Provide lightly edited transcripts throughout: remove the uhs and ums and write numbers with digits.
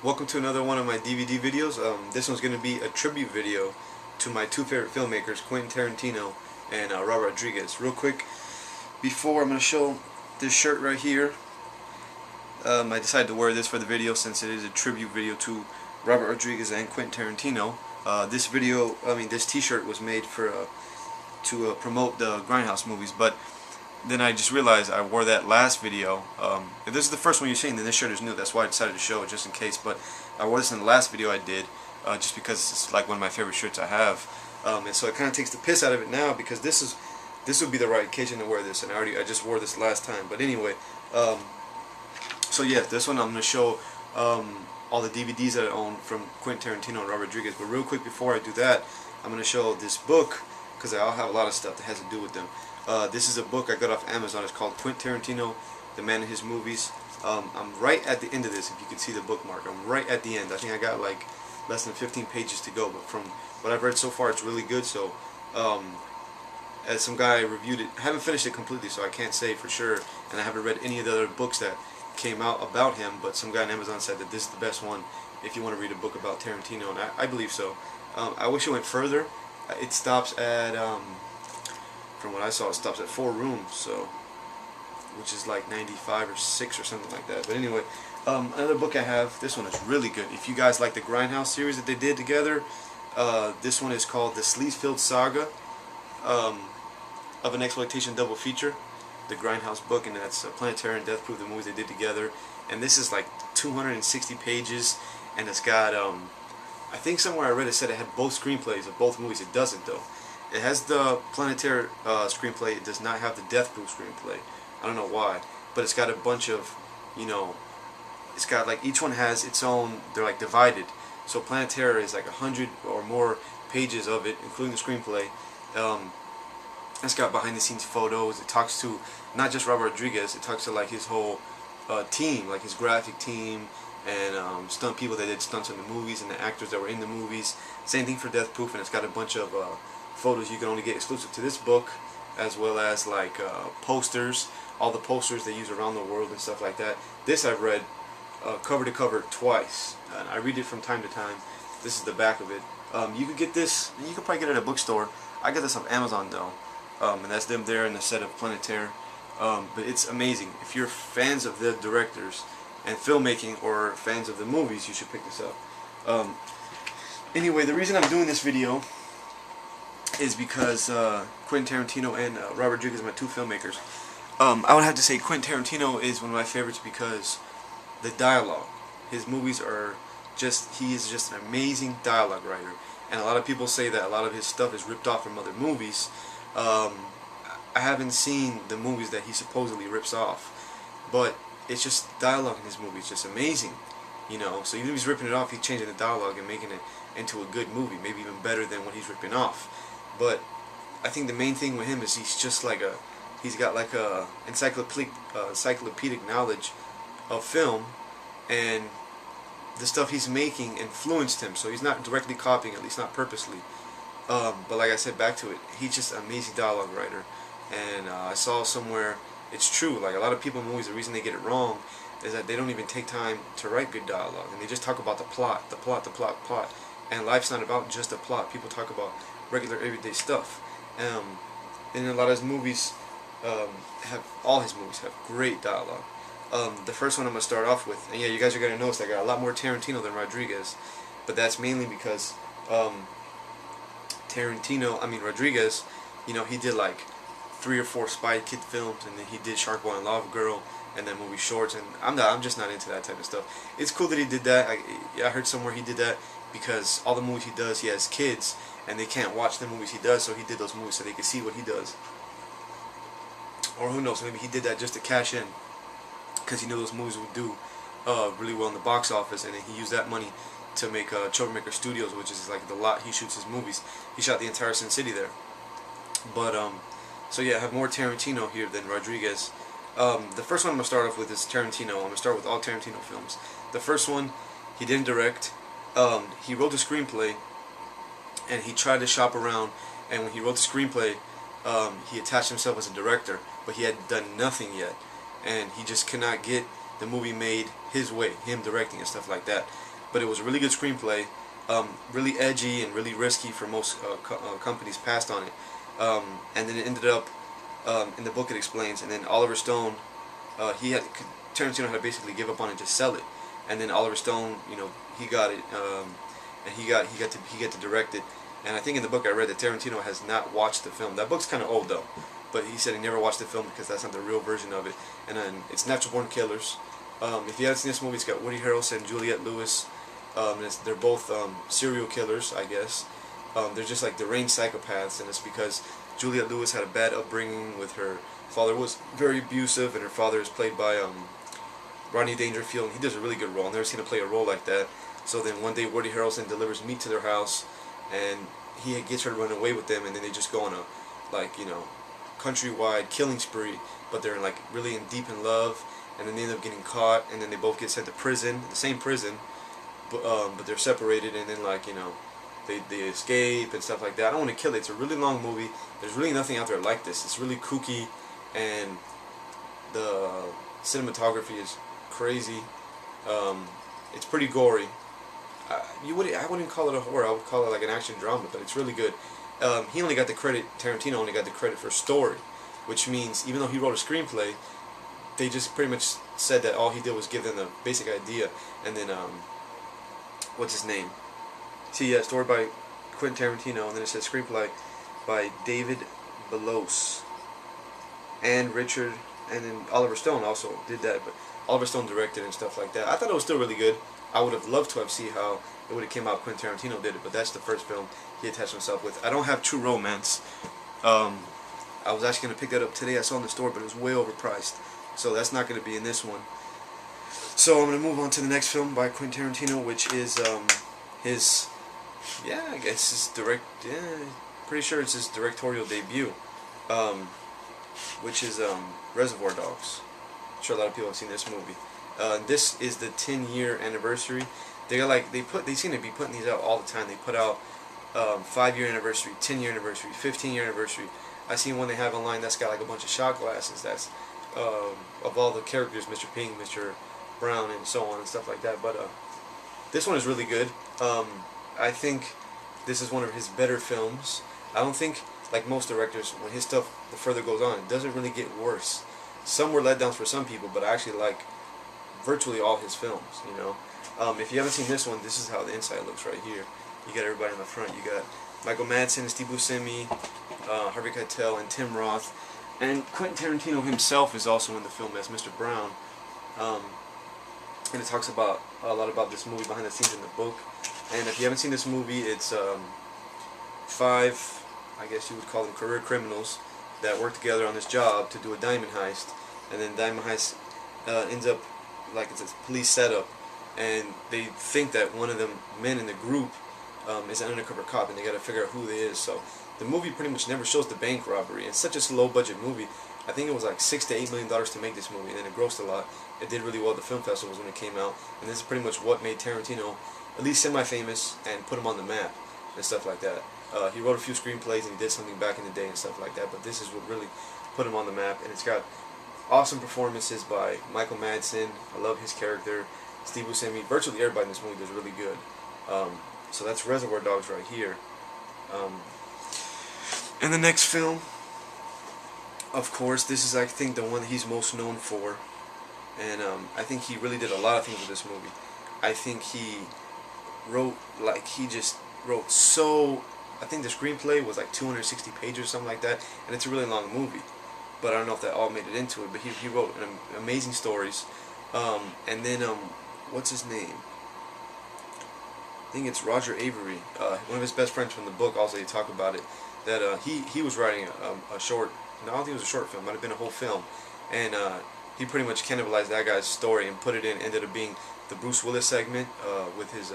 Welcome to another one of my DVD videos. This one's going to be a tribute video to my two favorite filmmakers, Quentin Tarantino and Robert Rodriguez. Real quick, before I'm going to show this shirt right here. I decided to wear this for the video since it is a tribute video to Robert Rodriguez and Quentin Tarantino. This T-shirt was made to promote the Grindhouse movies, but then I just realized I wore that last video. If this is the first one you're seeing, then this shirt is new. That's why I decided to show it, just in case. But I wore this in the last video I did, just because it's like one of my favorite shirts I have. And so it kind of takes the piss out of it now, because this would be the right occasion to wear this, and I just wore this last time. But anyway, so yeah, this one I'm going to show all the DVDs that I own from Quentin Tarantino and Robert Rodriguez. But real quick, before I do that, I'm going to show this book, because I have a lot of stuff that has to do with them. This is a book I got off Amazon. It's called Quentin Tarantino, The Man in His Movies. I'm right at the end of this, if you can see the bookmark. I'm right at the end. I think I got like less than 15 pages to go, but from what I've read so far, it's really good. So, as some guy reviewed it, I haven't finished it completely, so I can't say for sure, and I haven't read any of the other books that came out about him, but some guy on Amazon said that this is the best one if you want to read a book about Tarantino, and I believe so. I wish it went further. It stops at, from what I saw, it stops at 4 rooms, so, which is like 95 or 6 or something like that. But anyway, another book I have, this one is really good. If you guys like the Grindhouse series that they did together, this one is called The Sleazefield Saga, of an exploitation double feature, the Grindhouse book, and that's Planetary and Death Proof, the movies they did together. And this is like 260 pages, and it's got, I think somewhere I read it said it had both screenplays of both movies. It doesn't, though. It has the Planetary screenplay. It does not have the Death Proof screenplay. I don't know why, but it's got a bunch of, it's got like, each one has its own, they're like divided. So Planetary is like 100 or more pages of it, including the screenplay. It's got behind the scenes photos. It talks to not just Robert Rodriguez, it talks to like his whole team, like his graphic team, and stunt people that did stunts in the movies, and the actors that were in the movies. Same thing for Death Proof, and it's got a bunch of photos you can only get exclusive to this book, as well as like posters, all the posters they use around the world and stuff like that. This I've read cover to cover twice, and I read it from time to time. This is the back of it. You could get this, you could probably get it at a bookstore. I got this off Amazon though, and that's them there in the set of Planetary. But it's amazing. If you're fans of the directors and filmmaking, or fans of the movies, you should pick this up. Anyway, the reason I'm doing this video is because Quentin Tarantino and Robert Rodriguez are my two filmmakers. I would have to say Quentin Tarantino is one of my favorites because the dialogue. His movies are just, he is just an amazing dialogue writer. And a lot of people say that a lot of his stuff is ripped off from other movies. I haven't seen the movies that he supposedly rips off, but it's just dialogue in his movies, just amazing. So even if he's ripping it off, he's changing the dialogue and making it into a good movie, maybe even better than what he's ripping off. But I think the main thing with him is he's just like he's got like a encyclopedic knowledge of film, and the stuff he's making influenced him, so he's not directly copying, at least not purposely. But like I said, back to it, he's just an amazing dialogue writer. And I saw somewhere, it's true, like a lot of people in movies, the reason they get it wrong is that they don't even take time to write good dialogue, and they just talk about the plot. And life's not about just a plot. People talk about regular everyday stuff. And a lot of his movies all his movies have great dialogue. The first one I'm going to start off with, and yeah, you guys are going to notice I got a lot more Tarantino than Rodriguez, but that's mainly because Rodriguez, he did like 3 or 4 Spy Kid films, and then he did Shark Boy and Lava Girl, and then movie shorts, and I'm just not into that type of stuff. It's cool that he did that. I heard somewhere he did that because all the movies he does, he has kids, and they can't watch the movies he does, so he did those movies so they could see what he does. Or who knows, maybe he did that just to cash in, because he knew those movies would do really well in the box office, and then he used that money to make Troublemaker Studios, which is like the lot he shoots his movies. He shot the entire Sin City there. But so yeah, I have more Tarantino here than Rodriguez. The first one I'm gonna start off with is Tarantino. I'm gonna start with all Tarantino films. The first one, he didn't direct. He wrote the screenplay, and he tried to shop around. And when he wrote the screenplay, he attached himself as a director, but he had done nothing yet, and he just cannot get the movie made his way, him directing and stuff like that. but it was a really good screenplay, really edgy and really risky for most companies passed on it, and then it ended up in the book it explains, and then Oliver Stone, Tarantino had to basically give up on it and just sell it, and then Oliver Stone, he got it, and he got to direct it. And I think in the book I read that Tarantino has not watched the film. That book's kind of old though, but he said he never watched the film because that's not the real version of it. And then it's Natural Born Killers. If you haven't seen this movie, it's got Woody Harrelson and Juliette Lewis. They're both serial killers, I guess. They're just like deranged psychopaths, and it's because Juliette Lewis had a bad upbringing with her father was very abusive, and her father is played by Rodney Dangerfield, and he does a really good role. I've never seen him play a role like that. So then one day Woody Harrelson delivers meat to their house, and he gets her to run away with them, and then they just go on a, countrywide killing spree, but they're really deep in love, and then they end up getting caught, and then they both get sent to prison, the same prison, but they're separated, and then they escape and stuff like that. I don't want to kill it. It's a really long movie. There's really nothing out there like this. It's really kooky, and the cinematography is crazy. It's pretty gory. I wouldn't call it a horror. I would call it like an action drama, but it's really good. He only got the credit. Tarantino only got the credit for story, which means even though he wrote a screenplay, they just pretty much said that all he did was give them the basic idea, and then what's his name? See, yeah, story by Quentin Tarantino, and then it says screenplay by David Belos and Richard, and then Oliver Stone also did that, but Oliver Stone directed and stuff like that. I thought it was still really good. I would have loved to have seen how it would have came out. Quentin Tarantino did it, but that's the first film he attached himself with. I don't have True Romance. I was actually going to pick that up today. I saw it in the store, but it was way overpriced, so that's not going to be in this one. So I'm going to move on to the next film by Quentin Tarantino, which is his, I guess pretty sure it's his directorial debut, which is Reservoir Dogs. I'm sure a lot of people have seen this movie. This is the 10-year anniversary. They seem to be putting these out all the time. They put out 5-year anniversary, 10-year anniversary, 15-year anniversary. I seen one they have online that's got a bunch of shot glasses. That's of all the characters, Mr. Pink, Mr. Brown, and so on and stuff like that. But this one is really good. I think this is one of his better films. I don't think, like most directors, when his stuff, the further goes on, it doesn't really get worse. Some were letdowns for some people, but I actually like virtually all his films, If you haven't seen this one, this is how the inside looks right here. You got everybody in the front. You got Michael Madsen, Steve Buscemi, Harvey Keitel, and Tim Roth. And Quentin Tarantino himself is also in the film as Mr. Brown. And it talks a lot about this movie behind the scenes in the book. And if you haven't seen this movie, it's 5, I guess you would call them career criminals that work together on this job to do a diamond heist. And then diamond heist ends up it's a police setup, and they think that one of the men in the group is an undercover cop, and they got to figure out who they is. So the movie pretty much never shows the bank robbery. It's such a low budget movie. I think it was like $6 to $8 million to make this movie, and then it grossed a lot. It did really well at the film festivals when it came out, and this is pretty much what made Tarantino at least semi-famous and put him on the map and stuff like that. He wrote a few screenplays and he did something back in the day and stuff like that, but this is what really put him on the map, and it's got awesome performances by Michael Madsen. I love his character. Steve Buscemi. Virtually everybody in this movie does really good. So that's Reservoir Dogs right here. And the next film, of course, this is I think the one that he's most known for, and I think he really did a lot of things with this movie. I think he wrote so. I think the screenplay was like 260 pages or something like that, and it's a really long movie. But I don't know if that all made it into it. But he wrote amazing stories. And then what's his name? I think it's Roger Avery. One of his best friends from the book. Also, they talk about it. That he was writing a short. No, I don't think it was a short film. It might have been a whole film. And he pretty much cannibalized that guy's story and put it in. Ended up being the Bruce Willis segment with his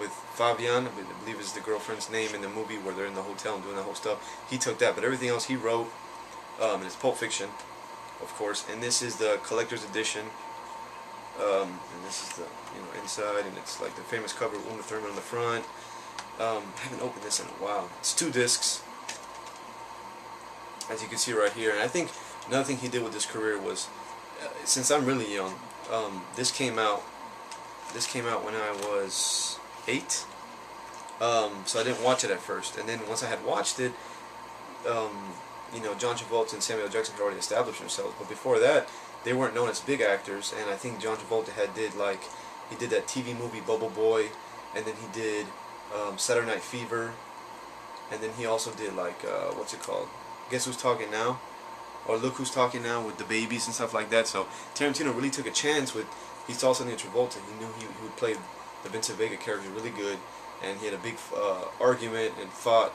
with Fabian, I believe is the girlfriend's name in the movie where they're in the hotel and doing that whole stuff. He took that, but everything else he wrote. And it's Pulp Fiction, of course. And this is the collector's edition. And this is the inside, and it's like the famous cover with Uma Thurman on the front. I haven't opened this in a while. It's 2 discs, as you can see right here. And I think another thing he did with his career was, since I'm really young, this came out This came out when I was 8. So I didn't watch it at first, and then once I had watched it, John Travolta and Samuel Jackson had already established themselves. But before that, they weren't known as big actors, and I think John Travolta he did that TV movie Bubble Boy, and then he did Saturday Night Fever, and then he also did what's it called? Guess Who's Talking Now? Or Look Who's Talking Now, with the babies and stuff like that. So Tarantino really took a chance with, he saw something in Travolta. He knew he would play the Vincent Vega character really good, and he had a big argument and fought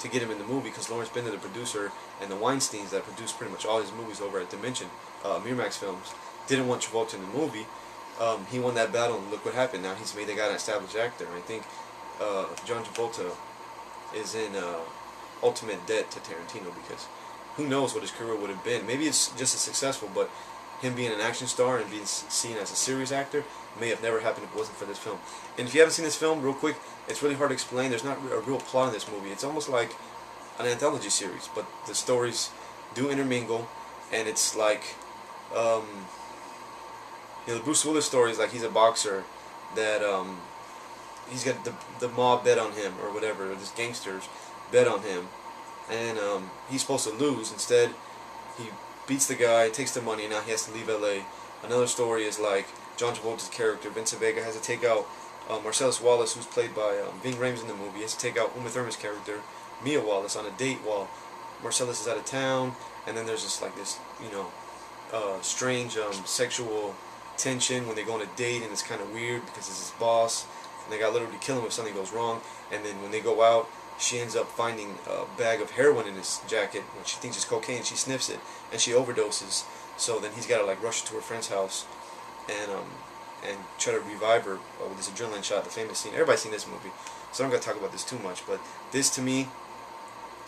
to get him in the movie because Lawrence Bender, the producer, and the Weinsteins that produced pretty much all his movies over at Dimension, Miramax Films, didn't want Travolta in the movie. He won that battle, and look what happened. Now he's made the guy an established actor. I think John Travolta is in ultimate debt to Tarantino, because who knows what his career would have been. Maybe it's just as successful, but him being an action star and being seen as a serious actor may have never happened if it wasn't for this film. And if you haven't seen this film, real quick, it's really hard to explain. There's not a real plot in this movie. It's almost like an anthology series, but the stories do intermingle, and it's like, the Bruce Willis story is like he's a boxer that he's got the mob bet on him or whatever, or this gangsters bet on him, and he's supposed to lose. Instead, he beats the guy, takes the money, and now he has to leave LA. Another story is like John Travolta's character, Vincent Vega, has to take out Marcellus Wallace, who's played by Ving Rhames in the movie. He has to take out Uma Thurman's character, Mia Wallace, on a date while Marcellus is out of town, and then there's just strange sexual tension when they go on a date, and it's kind of weird because it's his boss, and they got literally kill him if something goes wrong. And then when they go out, she ends up finding a bag of heroin in his jacket, when she thinks it's cocaine. She sniffs it, and she overdoses. So then he's got to rush to her friend's house and try to revive her with this adrenaline shot, the famous scene. Everybody's seen this movie, so I'm not going to talk about this too much, but this to me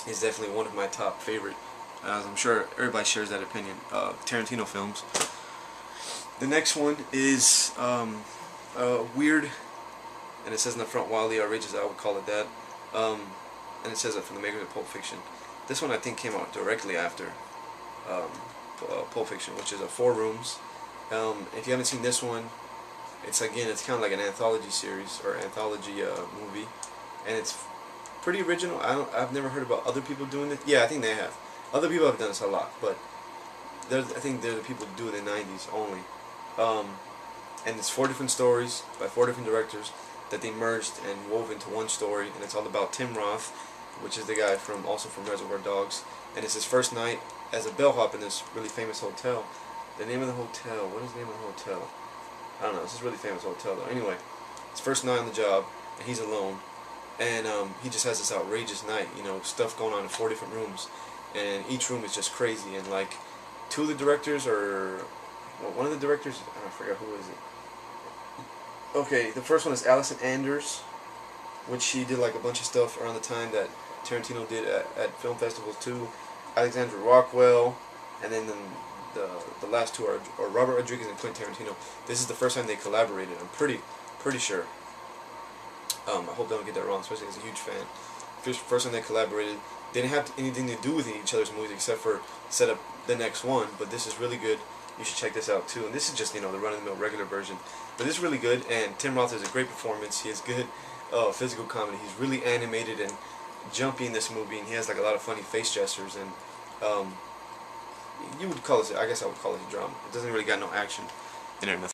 is definitely one of my top favorite, as I'm sure everybody shares that opinion, Tarantino films. The next one is weird, and it says in the front, wildly outrageous, I would call it that, and it says it from the makers of Pulp Fiction. This one I think came out directly after Pulp Fiction, which is 4 Rooms. If you haven't seen this one, it's kind of like an anthology series or anthology movie, and it's pretty original. I've never heard about other people doing it. Yeah, I think they have. Other people have done this a lot, but I think they're the people who do it in the 90s only. And it's 4 different stories by 4 different directors that they merged and wove into one story, and it's all about Tim Roth, which is the guy also from Reservoir Dogs, and it's his first night as a bellhop in this really famous hotel. The name of the hotel, what is the name of the hotel? I don't know, it's this really famous hotel though. Anyway, his first night on the job, and he's alone, and he just has this outrageous night, stuff going on in 4 different rooms, and each room is just crazy, and 2 of the directors, or one of the directors, I forgot who is it. Okay, the first one is Allison Anders, which she did a bunch of stuff around the time that Tarantino did at film festivals too. Alexandra Rockwell, and then the last 2 are Robert Rodriguez and Quentin Tarantino. This is the first time they collaborated. I'm pretty sure. I hope I don't get that wrong, especially as a huge fan. First time they collaborated. They didn't have anything to do with each other's movies except for set up the next one. But this is really good. You should check this out too. And this is just the run-of-the-mill regular version. But this is really good. And Tim Roth has a great performance. He has good physical comedy. He's really animated and jumpy in this movie, and he has a lot of funny face gestures. And you would call this, I guess I would call it a drama. It doesn't really got no action in it.